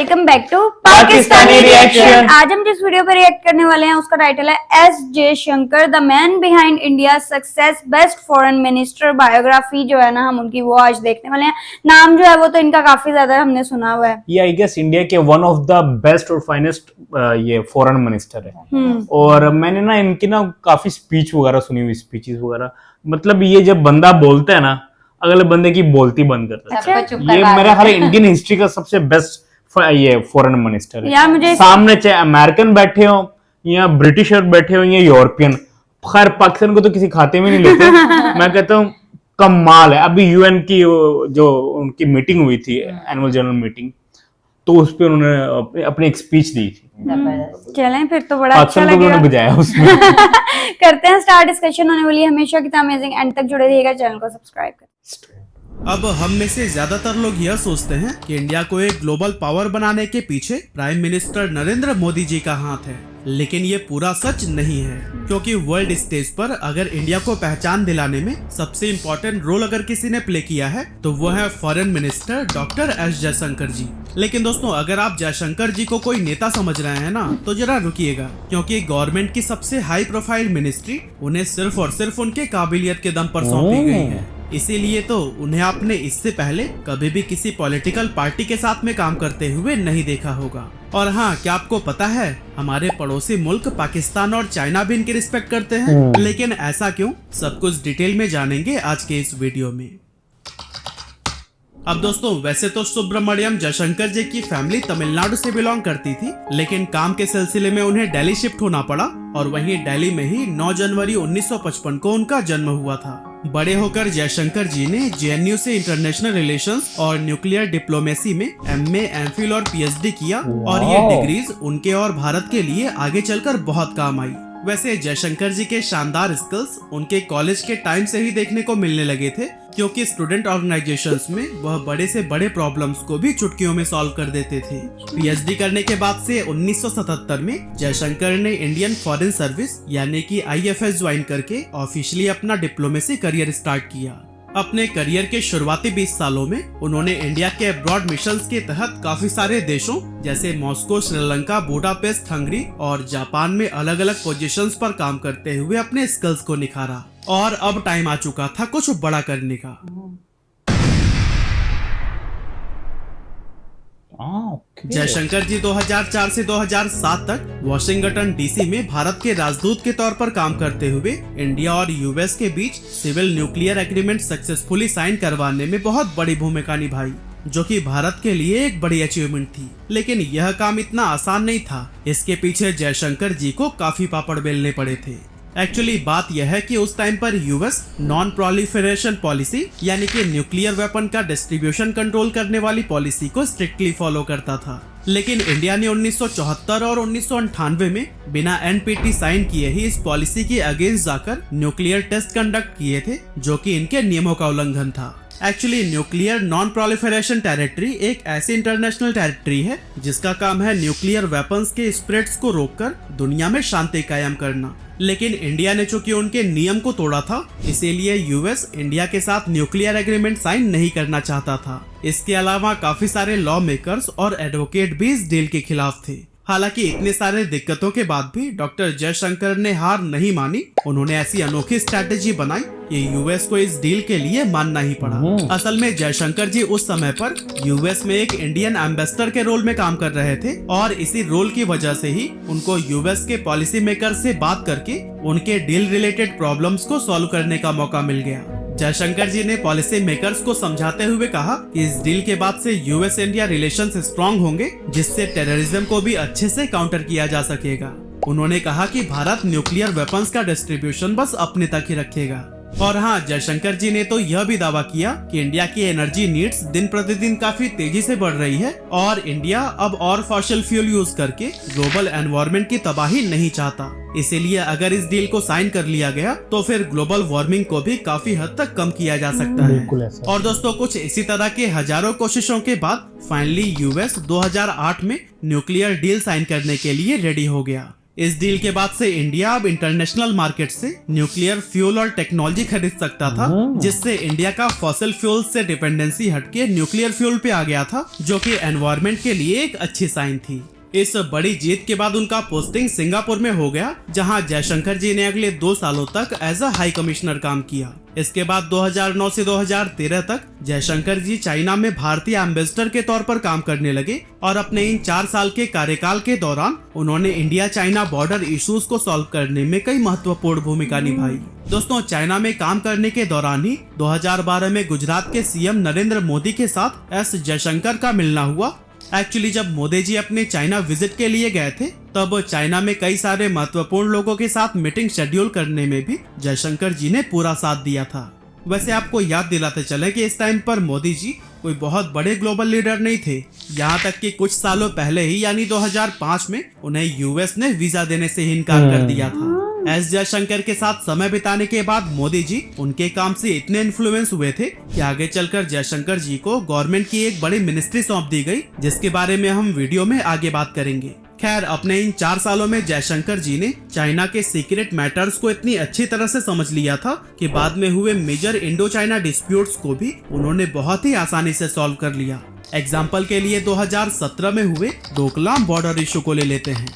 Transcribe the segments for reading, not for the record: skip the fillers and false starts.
Welcome back to Pakistani reaction. आज हम जिस वीडियो पर रिएक्ट करने वाले हैं उसका टाइटल है S Jaishankar the man behind India success best foreign minister biography जो है ना हम उनकी वो आज देखने वाले हैं। नाम जो है वो तो इनका काफी ज्यादा हमने सुना हुआ है। ये आई गेस इंडिया के वन ऑफ द बेस्ट और फाइनेस्ट ये फॉरेन मिनिस्टर है। और मैंने ना इनकी ना काफी स्पीच वगैरह सुनी हुई, स्पीचेस वगैरह। मतलब ये जब बंदा बोलता है ना अगले बंदे की बोलती बंद कर देता है। ये मेरा ख्याल इंडियन हिस्ट्री का सबसे बेस्ट ये फॉरेन मिनिस्टर है। मुझे सामने चाहे अमेरिकन बैठे हो या ब्रिटिशर बैठे हो या यूरोपियन, खैर पाकिस्तान को तो किसी खाते में नहीं लेते। मैं कहता हूँ कमाल है। अभी यूएन की जो उनकी मीटिंग हुई थी, एनुअल जनरल मीटिंग, तो उस पर उन्होंने अपनी एक स्पीच दी थी। चलें फिर तो बड़ा अच्छा लगेगा। उन्होंने बजाया उसमें। करते हैं स्टार्ट। डिस्कशन होने वाली है हमेशा की तरह अमेजिंग, एंड तक जुड़े रहिएगा, चैनल को सब्सक्राइब करें। अब हम में से ज्यादातर लोग यह सोचते हैं कि इंडिया को एक ग्लोबल पावर बनाने के पीछे प्राइम मिनिस्टर नरेंद्र मोदी जी का हाथ है, लेकिन ये पूरा सच नहीं है। क्योंकि वर्ल्ड स्टेज पर अगर इंडिया को पहचान दिलाने में सबसे इम्पोर्टेंट रोल अगर किसी ने प्ले किया है तो वो है foreign minister doctor S Jaishankar ji. लेकिन दोस्तों, अगर आप जयशंकर जी को कोई नेता समझ रहे हैं ना तो जरा रुकिएगा, क्योंकि गवर्नमेंट की सबसे हाई प्रोफाइल मिनिस्ट्री उन्हें सिर्फ और सिर्फ उनके काबिलियत के दम पर सौंपी गई है। इसीलिए तो उन्हें आपने इससे पहले कभी भी किसी पॉलिटिकल पार्टी के साथ में काम करते हुए नहीं देखा होगा। और हाँ, क्या आपको पता है हमारे पड़ोसी मुल्क पाकिस्तान और चाइना भी इनकी रिस्पेक्ट करते हैं। लेकिन ऐसा क्यों, सब कुछ डिटेल में जानेंगे आज के इस वीडियो में। अब दोस्तों, वैसे तो सुब्रमण्यम जयशंकर जी की फैमिली तमिलनाडु से बिलोंग करती थी, लेकिन काम के सिलसिले में उन्हें दिल्ली शिफ्ट होना पड़ा और वहीं दिल्ली में ही 9 जनवरी 1955 को उनका जन्म हुआ था। बड़े होकर जयशंकर जी ने जेएनयू से इंटरनेशनल रिलेशंस और न्यूक्लियर डिप्लोमेसी में एमए, एमफिल और पीएचडी किया और ये डिग्रीज उनके और भारत के लिए आगे चलकर बहुत काम आई। वैसे जयशंकर जी के शानदार स्किल्स उनके कॉलेज के टाइम से ही देखने को मिलने लगे थे, क्योंकि स्टूडेंट ऑर्गेनाइजेशंस में वह बड़े से बड़े प्रॉब्लम्स को भी चुटकियों में सॉल्व कर देते थे। पीएचडी करने के बाद से 1977 में जयशंकर ने इंडियन फॉरेन सर्विस यानी कि आईएफएस ज्वाइन करके ऑफिशियली अपना डिप्लोमेसी करियर स्टार्ट किया। अपने करियर के शुरुआती 20 सालों में उन्होंने इंडिया के अब्रॉड मिशंस के तहत काफी सारे देशों जैसे मॉस्को, श्रीलंका, बुडापेस्ट, हंगरी और जापान में अलग अलग पोजीशंस पर काम करते हुए अपने स्किल्स को निखारा। और अब टाइम आ चुका था कुछ बड़ा करने का। जयशंकर जी 2004 से 2007 तक वॉशिंगटन डीसी में भारत के राजदूत के तौर पर काम करते हुए इंडिया और यूएस के बीच civil nuclear agreement successfully sign करवाने में बहुत बड़ी भूमिका निभाई, जो कि भारत के लिए एक बड़ी अचीवमेंट थी। लेकिन यह काम इतना आसान नहीं था, इसके पीछे जयशंकर जी को काफी पापड़ बेलने पड़े थे। एक्चुअली बात यह है कि उस टाइम पर यूएस नॉन प्रोलिफरेशन पॉलिसी यानी कि न्यूक्लियर वेपन का डिस्ट्रीब्यूशन कंट्रोल करने वाली पॉलिसी को स्ट्रिक्टली फॉलो करता था। लेकिन इंडिया ने 1974 और 1998 में बिना एनपीटी साइन किए ही इस पॉलिसी के अगेंस्ट जाकर न्यूक्लियर टेस्ट कंडक्ट किए थे, जो कि इनके नियमों का उल्लंघन था। Actually nuclear non proliferation territory एक ऐसी इंटरनेशनल टेरिटरी है जिसका काम है न्यूक्लियर वेपन्स के स्प्रेड्स को रोककर दुनिया में शांति कायम करना। लेकिन इंडिया ने चूंकि उनके नियम को तोड़ा था, इसीलिए यूएस इंडिया के साथ न्यूक्लियर एग्रीमेंट साइन नहीं करना चाहता था। इसके अलावा काफी सारे लॉ मेकर्स और एडवोकेट भी इस डील के खिलाफ थे। हालांकि इतने सारे दिक्कतों के बाद भी डॉक्टर जयशंकर ने हार नहीं मानी। उन्होंने ऐसी अनोखी स्ट्रैटेजी बनाई कि यूएस को इस डील के लिए मानना ही पड़ा। असल में जयशंकर जी उस समय पर यूएस में एक इंडियन एम्बेसडर के रोल में काम कर रहे थे और इसी रोल की वजह से ही उनको यूएस के पॉलिसी मेकर से बात करके उनके डील रिलेटेड प्रॉब्लम्स को सॉल्व करने का मौका मिल गया। जयशंकर जी ने पॉलिसी मेकर्स को समझाते हुए कहा कि इस डील के बाद से यूएस इंडिया रिलेशंस स्ट्रांग होंगे, जिससे टेररिज्म को भी अच्छे से काउंटर किया जा सकेगा। उन्होंने कहा कि भारत न्यूक्लियर वेपन्स का डिस्ट्रीब्यूशन बस अपने तक ही रखेगा। और हाँ, जयशंकर जी ने तो यह भी दावा किया कि इंडिया की एनर्जी नीड्स दिन प्रतिदिन काफी तेजी से बढ़ रही है और इंडिया अब और फॉसिल फ्यूल यूज करके ग्लोबल एनवायरनमेंट की तबाही नहीं चाहता। इसीलिए अगर इस डील को साइन कर लिया गया तो फिर ग्लोबल वार्मिंग को भी काफी हद तक कम किया जा सकता है। और दोस्तों, कुछ इसी तरह के हजारों कोशिशों के बाद फाइनली यूएस 2008 में न्यूक्लियर डील साइन करने के लिए रेडी हो गया। इस डील के बाद से इंडिया अब इंटरनेशनल मार्केट से न्यूक्लियर फ्यूल और टेक्नोलॉजी खरीद सकता था, जिससे इंडिया का फॉसिल फ्यूल से डिपेंडेंसी हटके न्यूक्लियर फ्यूल पे आ गया था, जो कि एनवायरनमेंट के लिए एक अच्छी साइन थी। इस बड़ी जीत के बाद उनका पोस्टिंग सिंगापुर में हो गया, जहां जयशंकर जी ने अगले 2 सालों तक एज अ हाई कमिश्नर काम किया। इसके बाद 2009 से 2013 तक जयशंकर जी चाइना में भारतीय एम्बेसडर के तौर पर काम करने लगे और अपने इन 4 साल के कार्यकाल के दौरान उन्होंने इंडिया चाइना बॉर्डर इश्यूज को सॉल्व करने में कई महत्वपूर्ण भूमिका निभाई। दोस्तों, चाइना में काम करने के दौरान ही 2012 में गुजरात के सीएम नरेंद्र मोदी के साथ एस जयशंकर का मिलना हुआ। एक्चुअली जब मोदी जी अपने चाइना विजिट के लिए गए थे, तब चाइना में कई सारे महत्वपूर्ण लोगों के साथ मीटिंग शेड्यूल करने में भी जयशंकर जी ने पूरा साथ दिया था। वैसे आपको याद दिलाते चले कि इस टाइम पर मोदी जी कोई बहुत बड़े ग्लोबल लीडर नहीं थे, यहाँ तक कि कुछ सालों पहले ही यानी 2005 में उन्हें यूएस ने वीजा देने से ही इनकार कर दिया था। एस जयशंकर के साथ समय बिताने के बाद मोदी जी उनके काम से इतने इन्फ्लुएंस हुए थे कि आगे चलकर जयशंकर जी को गवर्नमेंट की एक बड़ी मिनिस्ट्री सौंप दी गई, जिसके बारे में हम वीडियो में आगे बात करेंगे। खैर, अपने इन 4 सालों में जयशंकर जी ने चाइना के सीक्रेट मैटर्स को इतनी अच्छी तरह से समझ लिया था कि बाद में हुए मेजर इंडो चाइना डिस्प्यूट्स को भी उन्होंने बहुत ही आसानी से सॉल्व कर लिया। एग्जाम्पल के लिए 2017 में हुए डोकलाम बॉर्डर इशू को ले लेते हैं।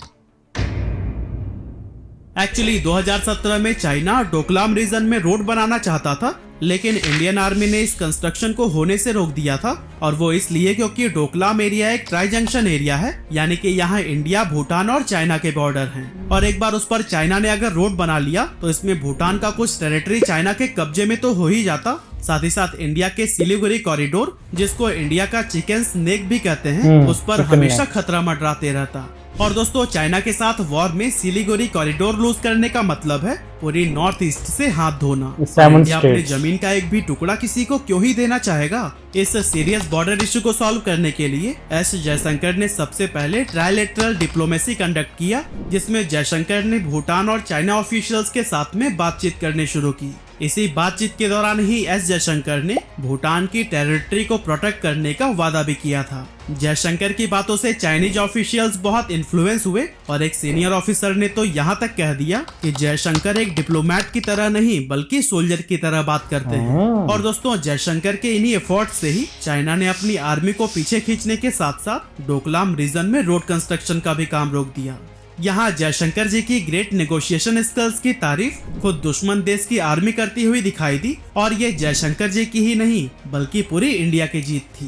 एक्चुअली 2017 में चाइना डोकलाम रीजन में रोड बनाना चाहता था, लेकिन इंडियन आर्मी ने इस कंस्ट्रक्शन को होने से रोक दिया था, और वो इसलिए क्योंकि डोकलाम एरिया एक ट्राई जंक्शन एरिया है, यानी कि यहाँ इंडिया, भूटान और चाइना के बॉर्डर हैं। और एक बार उस पर चाइना ने अगर रोड बना लिया तो इसमें भूटान का कुछ टेरिटरी चाइना के कब्जे में तो हो ही जाता, साथ ही साथ इंडिया के सिलीगुड़ी कॉरिडोर, जिसको इंडिया का चिकन स्नेक भी कहते हैं, उस पर हमेशा खतरा मंडराते रहता। और दोस्तों, चाइना के साथ वॉर में सिलीगुड़ी कॉरिडोर लूज करने का मतलब है पूरी नॉर्थ ईस्ट से हाथ धोना। इंडिया अपनी जमीन का एक भी टुकड़ा किसी को क्यों ही देना चाहेगा। इस सीरियस बॉर्डर इशू को सॉल्व करने के लिए एस जयशंकर ने सबसे पहले ट्राइलेटरल डिप्लोमेसी कंडक्ट किया, जिसमें जयशंकर ने भूटान और चाइना ऑफिशियल्स के साथ में बातचीत करने शुरू की। इसी बातचीत के दौरान ही एस जयशंकर ने भूटान की टेरिटरी को प्रोटेक्ट करने का वादा भी किया था। जयशंकर की बातों से चाइनीज ऑफिशियल्स बहुत इन्फ्लुएंस हुए और एक सीनियर ऑफिसर ने तो यहाँ तक कह दिया कि जयशंकर एक डिप्लोमेट की तरह नहीं बल्कि सोल्जर की तरह बात करते हैं। और दोस्तों, जयशंकर के इन्हीं एफर्ट से ही चाइना ने अपनी आर्मी को पीछे खींचने के साथ साथ डोकलाम रीजन में रोड कंस्ट्रक्शन का भी काम रोक दिया। यहाँ जयशंकर जी की ग्रेट नेगोशिएशन स्किल्स की तारीफ खुद दुश्मन देश की आर्मी करती हुई दिखाई दी, और ये जयशंकर जी की ही नहीं बल्कि पूरी इंडिया की जीत थी।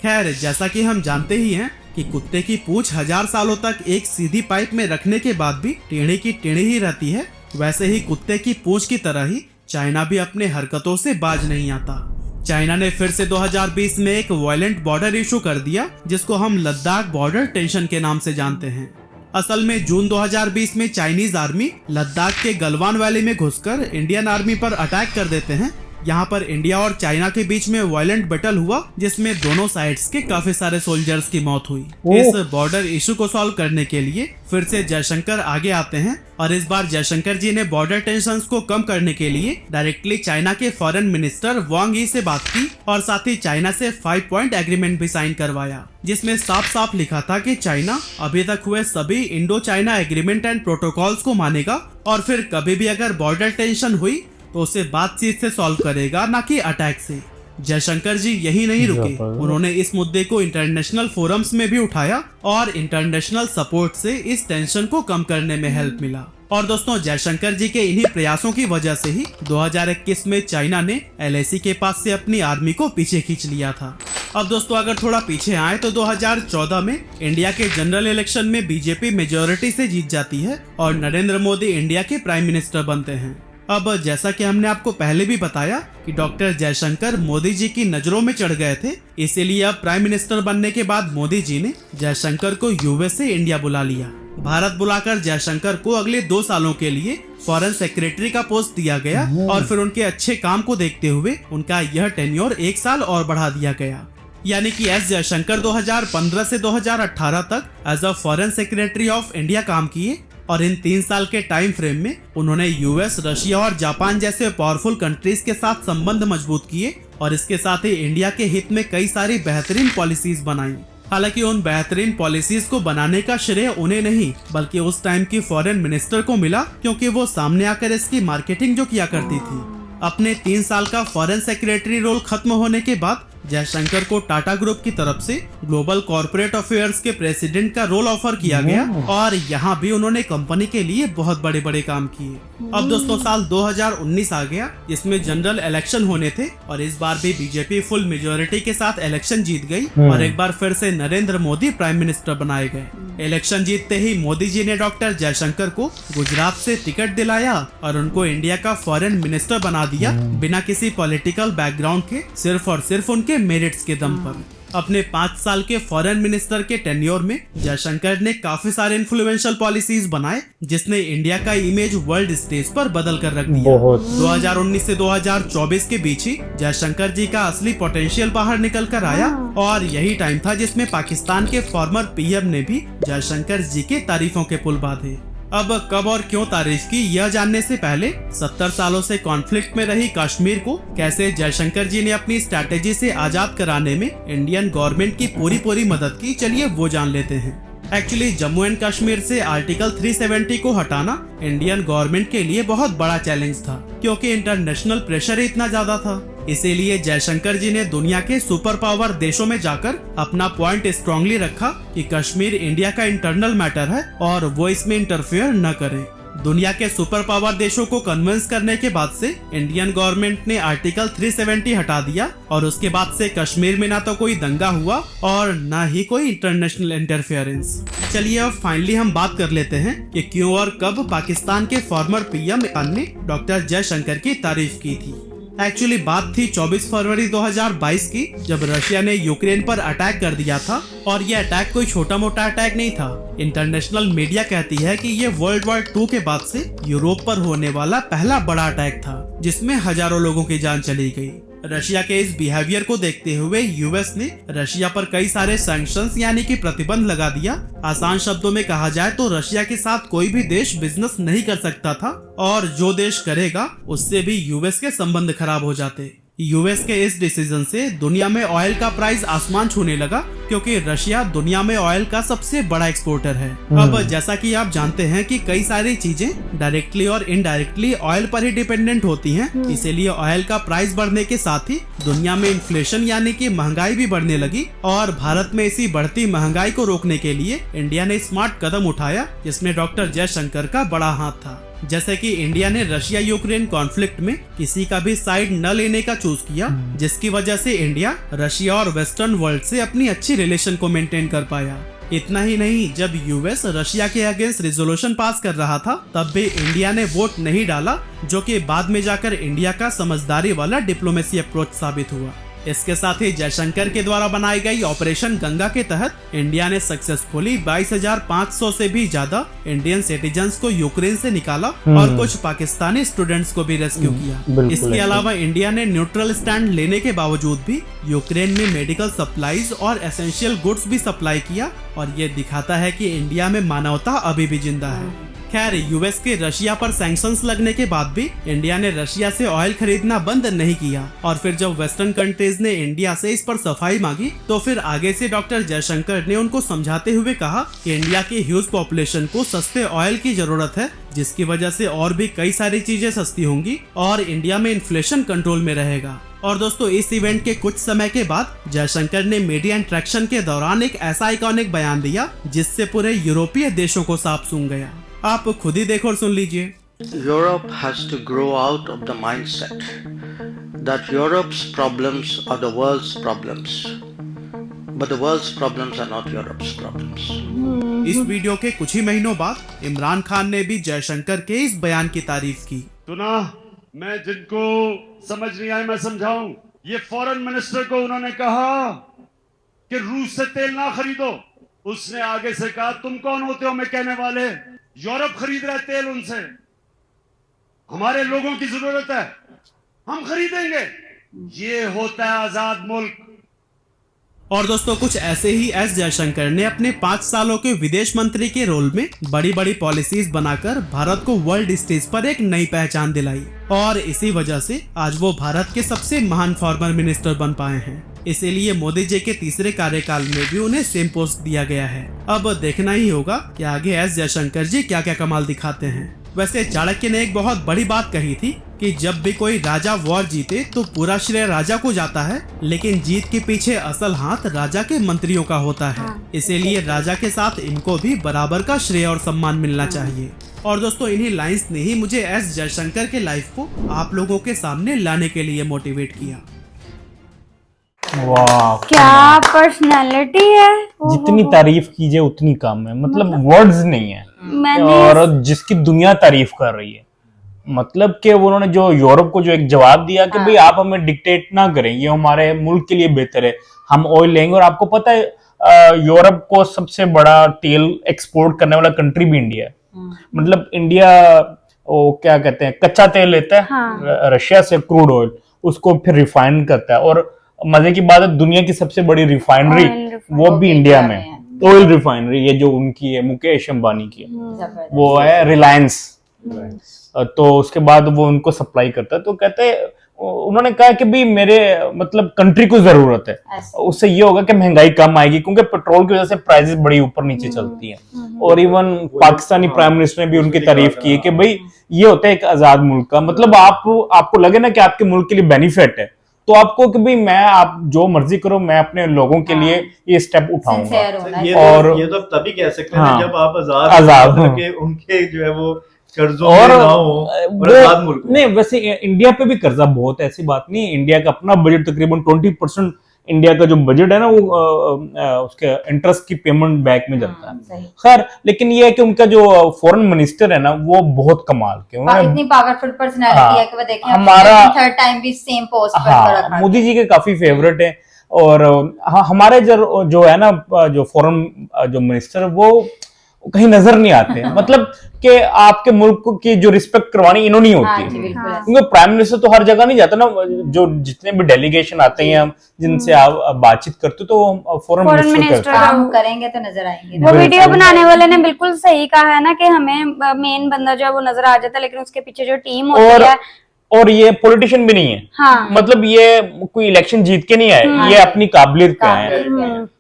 खैर, जैसा कि हम जानते ही हैं कि कुत्ते की पूंछ 1000 सालों तक एक सीधी पाइप में रखने के बाद भी टेढ़ी की टेढ़ी ही रहती है, वैसे ही कुत्ते की पूंछ की तरह ही चाइना भी अपने हरकतों से बाज नहीं आता। चाइना ने फिर से 2020 में एक वायलेंट बॉर्डर इशू कर दिया, जिसको हम लद्दाख बॉर्डर टेंशन के नाम से जानते हैं। असल में जून 2020 में चाइनीज आर्मी लद्दाख के गलवान वैली में घुसकर इंडियन आर्मी पर अटैक कर देते हैं। यहाँ पर इंडिया और चाइना के बीच में वायलेंट बैटल हुआ, जिसमें दोनों साइड्स के काफी सारे सोल्जर्स की मौत हुई। इस बॉर्डर इशू को सॉल्व करने के लिए फिर से जयशंकर आगे आते हैं, और इस बार जयशंकर जी ने बॉर्डर टेंशंस को कम करने के लिए डायरेक्टली चाइना के फॉरेन मिनिस्टर वांग यी से बात की, और साथ ही चाइना से 5 पॉइंट एग्रीमेंट भी साइन करवाया, जिसमें साफ साफ लिखा था कि चाइना अभी तक हुए सभी Indo China agreement and protocols को मानेगा, और फिर कभी भी अगर बॉर्डर टेंशन हुई तो उसे बातचीत से सॉल्व करेगा, ना कि अटैक से। जयशंकर जी यही नहीं रुके, उन्होंने इस मुद्दे को इंटरनेशनल फोरम्स में भी उठाया, और इंटरनेशनल सपोर्ट से इस टेंशन को कम करने में हेल्प मिला। और दोस्तों, जयशंकर जी के इन्हीं प्रयासों की वजह से ही 2021 में चाइना ने LAC के पास से अपनी आर्मी को पीछे खींच लिया था। अब दोस्तों, अगर थोड़ा पीछे आए तो 2014 में इंडिया के जनरल इलेक्शन में बीजेपी मेजोरिटी से जीत जाती है और नरेंद्र मोदी इंडिया के प्राइम मिनिस्टर बनते हैं। अब जैसा कि हमने आपको पहले भी बताया कि डॉक्टर जयशंकर मोदी जी की नजरों में चढ़ गए थे, इसीलिए अब प्राइम मिनिस्टर बनने के बाद मोदी जी ने जयशंकर को यूएस से इंडिया बुला लिया। भारत बुलाकर जयशंकर को अगले 2 सालों के लिए फॉरेन सेक्रेटरी का पोस्ट दिया गया, और फिर उनके अच्छे काम को देखते हुए उनका यह टेन्योर 1 साल और बढ़ा दिया गया। यानी कि एस जयशंकर 2015 से 2018 तक as a foreign secretary of India काम किए, और इन 3 साल के टाइम फ्रेम में उन्होंने यूएस, रशिया और जापान जैसे पावरफुल कंट्रीज के साथ संबंध मजबूत किए, और इसके साथ ही इंडिया के हित में कई सारी बेहतरीन पॉलिसीज बनाई। हालांकि उन बेहतरीन पॉलिसीज को बनाने का श्रेय उन्हें नहीं बल्कि उस टाइम की फॉरेन मिनिस्टर को मिला, क्योंकि वो सामने आकर इसकी मार्केटिंग जो किया करती थी। अपने 3 साल का फॉरेन सेक्रेटरी रोल खत्म होने के बाद जयशंकर को टाटा ग्रुप की तरफ से ग्लोबल कॉर्पोरेट अफेयर्स के प्रेसिडेंट का रोल ऑफर किया गया और यहाँ भी उन्होंने कंपनी के लिए बहुत बड़े बड़े काम किए। अब दोस्तों साल 2019 आ गया, जिसमें जनरल इलेक्शन होने थे और इस बार भी बीजेपी फुल मेजोरिटी के साथ इलेक्शन जीत गई और एक बार फिर से नरेंद्र मोदी प्राइम मिनिस्टर बनाए गए। इलेक्शन जीतते ही मोदी जी ने डॉक्टर जयशंकर को गुजरात से टिकट दिलाया और उनको इंडिया का फॉरेन मिनिस्टर बना दिया, बिना किसी पॉलिटिकल बैकग्राउंड के, सिर्फ और सिर्फ उनके मेरिट्स के दम पर। अपने 5 साल के फॉरेन मिनिस्टर के टेन्योर में जयशंकर ने काफी सारे इन्फ्लुएंशियल पॉलिसीज बनाए, जिसने इंडिया का इमेज वर्ल्ड स्टेज पर बदल कर रख दिया। 2019 से 2024 के बीच ही जयशंकर जी का असली पोटेंशियल बाहर निकल कर आया और यही टाइम था जिसमें पाकिस्तान के फॉर्मर पीएम ने भी जयशंकर जी के तारीफों के पुल बांधे। अब कब और क्यों तारीफ की यह जानने से पहले 70 सालों से कॉन्फ्लिक्ट में रही कश्मीर को कैसे जयशंकर जी ने अपनी स्ट्रैटेजी से आजाद कराने में इंडियन गवर्नमेंट की पूरी मदद की, चलिए वो जान लेते हैं। एक्चुअली जम्मू एंड कश्मीर से आर्टिकल 370 को हटाना इंडियन गवर्नमेंट के लिए बहुत बड़ा चैलेंज था, क्योंकि इंटरनेशनल प्रेशर इतना ज्यादा था। इसीलिए जयशंकर जी ने दुनिया के सुपर पावर देशों में जाकर अपना पॉइंट स्ट्रांगली रखा कि कश्मीर इंडिया का इंटरनल मैटर है और वो इसमें इंटरफेयर न करें। दुनिया के सुपर पावर देशों को कन्विंस करने के बाद से इंडियन गवर्नमेंट ने आर्टिकल 370 हटा दिया और उसके बाद से कश्मीर में ना तो कोई दंगा हुआ और ना ही कोई इंटरनेशनल इंटरफेरेंस। चलिए अब फाइनली हम बात कर लेते हैं कि क्यों और कब पाकिस्तान के फॉर्मर पीएम ने डॉक्टर जयशंकर की तारीफ की थी। एक्चुअली बात थी 24 फरवरी 2022 की, जब रशिया ने यूक्रेन पर अटैक कर दिया था और ये अटैक कोई छोटा मोटा अटैक नहीं था। इंटरनेशनल मीडिया कहती है कि ये वर्ल्ड वॉर 2 के बाद से यूरोप पर होने वाला पहला बड़ा अटैक था, जिसमें हजारों लोगों की जान चली गई। रशिया के इस बिहेवियर को देखते हुए यूएस ने रशिया पर कई सारे सैंक्शंस यानी कि प्रतिबंध लगा दिया। आसान शब्दों में कहा जाए तो रशिया के साथ कोई भी देश बिजनेस नहीं कर सकता था और जो देश करेगा उससे भी यूएस के संबंध खराब हो जाते। यूएस के इस डिसीजन से दुनिया में ऑयल का प्राइस आसमान छूने लगा, क्योंकि रशिया दुनिया में ऑयल का सबसे बड़ा एक्सपोर्टर है। अब जैसा कि आप जानते हैं कि कई सारी चीजें डायरेक्टली और इनडायरेक्टली ऑयल पर ही डिपेंडेंट होती हैं, इसीलिए ऑयल का प्राइस बढ़ने के साथ ही दुनिया में इन्फ्लेशन यानी कि महंगाई भी बढ़ने लगी और भारत में इसी बढ़ती महंगाई को रोकने के लिए इंडिया ने स्मार्ट कदम उठाया, जिसमें डॉक्टर जयशंकर का बड़ा हाथ था। जैसे कि इंडिया ने रशिया यूक्रेन कॉन्फ्लिक्ट में किसी का भी साइड न लेने का चूज किया, जिसकी वजह से इंडिया रशिया और वेस्टर्न वर्ल्ड से अपनी अच्छी रिलेशन को मेंटेन कर पाया। इतना ही नहीं, जब यूएस रशिया के अगेंस्ट रिजोल्यूशन पास कर रहा था तब भी इंडिया ने वोट नहीं डाला, जो कि बाद में जाकर इंडिया का समझदारी वाला डिप्लोमेसी अप्रोच साबित हुआ। इसके साथ ही जयशंकर के द्वारा बनाई गई ऑपरेशन गंगा के तहत इंडिया ने सक्सेसफुली 22,500 से भी ज्यादा इंडियन सिटीजन्स को यूक्रेन से निकाला और कुछ पाकिस्तानी स्टूडेंट्स को भी रेस्क्यू किया। इसके अलावा इंडिया ने न्यूट्रल स्टैंड लेने के बावजूद भी यूक्रेन में मेडिकल सप्लाईज और एसेंशियल गुड्स भी सप्लाई किया और ये दिखाता है कि इंडिया में मानवता अभी भी जिंदा है। खैर, यूएस के रशिया पर सैंक्शंस लगने के बाद भी इंडिया ने रशिया से ऑयल खरीदना बंद नहीं किया और फिर जब वेस्टर्न कंट्रीज ने इंडिया से इस पर सफाई मांगी तो फिर आगे से डॉक्टर जयशंकर ने उनको समझाते हुए कहा कि इंडिया की ह्यूज पॉपुलेशन को सस्ते ऑयल की जरूरत है, जिसकी वजह से और भी कई सारी चीजें सस्ती होंगी और इंडिया में इन्फ्लेशन कंट्रोल में रहेगा। और दोस्तों, इस इवेंट के कुछ समय के बाद जयशंकर ने मीडिया इंटरेक्शन के दौरान एक ऐसा आइकॉनिक बयान दिया जिससे पूरे यूरोपीय देशों को सांप सूंघ गया। आप खुद ही देखो और सुन लीजिए। Europe has to grow out of the mindset that Europe's problems are the world's problems, but the world's problems are not Europe's problems. इस वीडियो के कुछ ही महीनों बाद इमरान खान ने भी जयशंकर के इस बयान की तारीफ की। तो ना, मैं जिनको समझ नहीं आए मैं समझाऊं। ये फॉरेन मिनिस्टर को उन्होंने कहा कि रूस से तेल ना खरीदो, उसने आगे से कहा तुम कौन होते हो मैं कहने वाले, यूरोप खरीद रहा है तेल उनसे, हमारे लोगों की जरूरत है, हम खरीदेंगे। ये होता है आजाद मुल्क। और दोस्तों कुछ ऐसे ही एस जयशंकर ने अपने 5 सालों के विदेश मंत्री के रोल में बड़ी बड़ी पॉलिसीज बनाकर भारत को वर्ल्ड स्टेज पर एक नई पहचान दिलाई और इसी वजह से आज वो भारत के सबसे महान फॉरेन मिनिस्टर बन पाए हैं। इसीलिए मोदी जी के तीसरे कार्यकाल में भी उन्हें सेम पोस्ट दिया गया है। अब देखना ही होगा कि आगे एस जयशंकर जी क्या क्या कमाल दिखाते हैं। वैसे चाणक्य ने एक बहुत बड़ी बात कही थी कि जब भी कोई राजा वॉर जीते तो पूरा श्रेय राजा को जाता है, लेकिन जीत के पीछे असल हाथ राजा के मंत्रियों का होता है। इसीलिए राजा के साथ इनको भी बराबर का श्रेय और सम्मान मिलना चाहिए। और दोस्तों इन्हीं लाइंस ने ही मुझे एस जयशंकर के लाइफ को आप लोगों के सामने लाने के लिए मोटिवेट किया। वाह, क्या पर्सनालिटी है। जितनी तारीफ कीजिए उतनी कम है, मतलब वर्ड्स नहीं है। मैंने और जिसकी दुनिया तारीफ कर रही है, मतलब कि उन्होंने जो यूरोप को जो एक जवाब दिया कि भाई आप हमें डिक्टेट ना करें, ये हमारे मुल्क के लिए बेहतर है, हम ऑयल लेंगे। और आपको पता है यूरोप को सबसे बड़ा तेल एक्सपोर्ट करने वाला कंट्री भी इंडिया है। मतलब इंडिया वो क्या कहते हैं, कच्चा तेल लेता है रशिया से, क्रूड ऑयल, उसको फिर रिफाइन करता है। और मजे की बात है, दुनिया की सबसे बड़ी रिफाइनरी वो भी इंडिया में, ऑयल रिफाइनरी, ये जो उनकी है मुकेश अंबानी की है, वो है रिलायंस। तो उसके बाद वो उनको सप्लाई करता है। तो कहते हैं, उन्होंने कहा कि भाई मेरे मतलब कंट्री को जरूरत है, उससे ये होगा कि महंगाई कम आएगी, क्योंकि पेट्रोल की वजह से प्राइसेस बड़ी ऊपर नीचे चलती हैं। और इवन पाकिस्तानी प्राइम मिनिस्टर ने भी उनकी तारीफ की है कि भाई ये होता है एक आजाद मुल्क का, मतलब आपको लगे ना कि आपके मुल्क के लिए बेनिफिट है, तो आपको कि भाई मैं आप जो मर्जी करो, मैं अपने लोगों के लिए ये स्टेप उठाऊंगा। और ये तो तभी कह सकते हैं जब आप आजाद के उनके जो है वो कर्जों और में ना हो और आजाद मुल्क नहीं। वैसे इंडिया पे भी कर्जा बहुत है, ऐसी बात नहीं। इंडिया का अपना बजट तकरीबन 20% इंडिया का जो बजट है ना, वो उसके इंटरेस्ट की पेमेंट बैक में जाता है। खैर, लेकिन ये है कि उनका जो फॉरेन मिनिस्टर है ना, वो बहुत कमाल के, इतनी पावरफुल पर्सनालिटी है कि वो देखें हमारा थर्ड टाइम भी सेम पोस्ट पर रखा। मोदी जी के काफी फेवरेट है। और हमारे जो है ना, जो फॉरेन जो मिनिस्टर, वो कहीं नजर नहीं आते। मतलब कि आपके मुल्क की जो रिस्पेक्ट करवानी इन्होंने ही होती है, क्योंकि प्राइम मिनिस्टर तो हर जगह नहीं जाता ना। जो जितने भी डेलीगेशन आते हैं, हम जिनसे आप बातचीत करते हो, तो फॉरेन मिनिस्टर काम करेंगे तो नजर आएंगे। वो वीडियो बनाने वाले ने बिल्कुल सही कहा है ना कि हमें मेन बंदा जो है वो नजर आ जाता है, लेकिन उसके पीछे जो टीम होती है। और ये पॉलिटिशियन भी नहीं है। हाँ। मतलब ये कोई इलेक्शन जीत के नहीं आए, ये अपनी काबिलियत पे आए।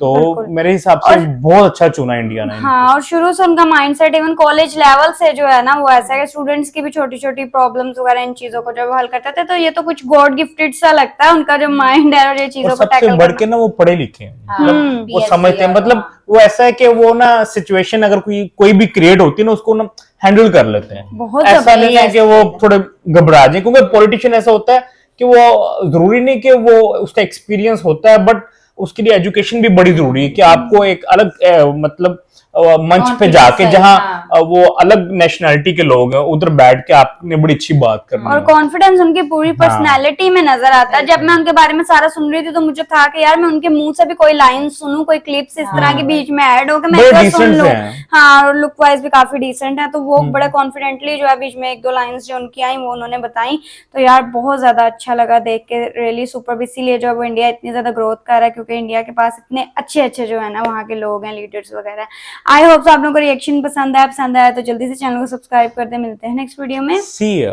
तो मेरे हिसाब से बहुत अच्छा चुना इंडिया ने। हाँ, और शुरू से उनका माइंडसेट इवन कॉलेज लेवल से जो है ना, वो ऐसा है कि स्टूडेंट्स की भी छोटी छोटी प्रॉब्लम्स वगैरह इन चीजों को जब हल करते थे, तो ये तो कुछ गॉड गिफ्टेड सा लगता है उनका जो माइंड है, और ये चीजों को सबसे बढ़ के ना वो पढ़े लिखे हैं, मतलब वो समझते हैं। मतलब वो ऐसा है कि वो ना सिचुएशन अगर कोई भी क्रिएट होती है ना, उसको ना हैंडल कर लेते हैं। ऐसा नहीं है कि वो थोड़े घबरा जाए, क्योंकि पॉलिटिशियन ऐसा होता है कि वो जरूरी नहीं कि वो उसका एक्सपीरियंस होता है, बट उसके लिए एजुकेशन भी बड़ी जरूरी है कि आपको एक अलग मतलब मंच पे जाके, जहाँ वो अलग नेशनैलिटी के लोग हैं, उधर बैठ के आपने बड़ी अच्छी बात करनी है। और कॉन्फिडेंस उनकी पूरी पर्सनैलिटी में नजर आता है। जब मैं उनके बारे में सारा सुन रही थी, तो मुझे था कि यार मैं उनके मुंह से भी कोई लाइन सुनूं, कोई क्लिप्स इस तरह के बीच में ऐड हो कि मैं इसको सुन लूं। हाँ, और लुक वाइज भी काफी डिसेंट है, तो वो बड़े कॉन्फिडेंटली जो है बीच में 1-2 लाइंस जो उनकी आई वो उन्होंने बताई। तो यार बहुत ज्यादा अच्छा लगा देख के, रियली सुपर। इसीलिए जो है वो इंडिया इतनी ज्यादा ग्रोथ कर रहा है, क्योंकि इंडिया के पास इतने अच्छे जो है ना वहाँ के लोग हैं, लीडर्स वगैरह। आई होप आप लोगों को रिएक्शन पसंद आया तो जल्दी से चैनल को सब्सक्राइब कर दे। मिलते हैं नेक्स्ट वीडियो में। See ya.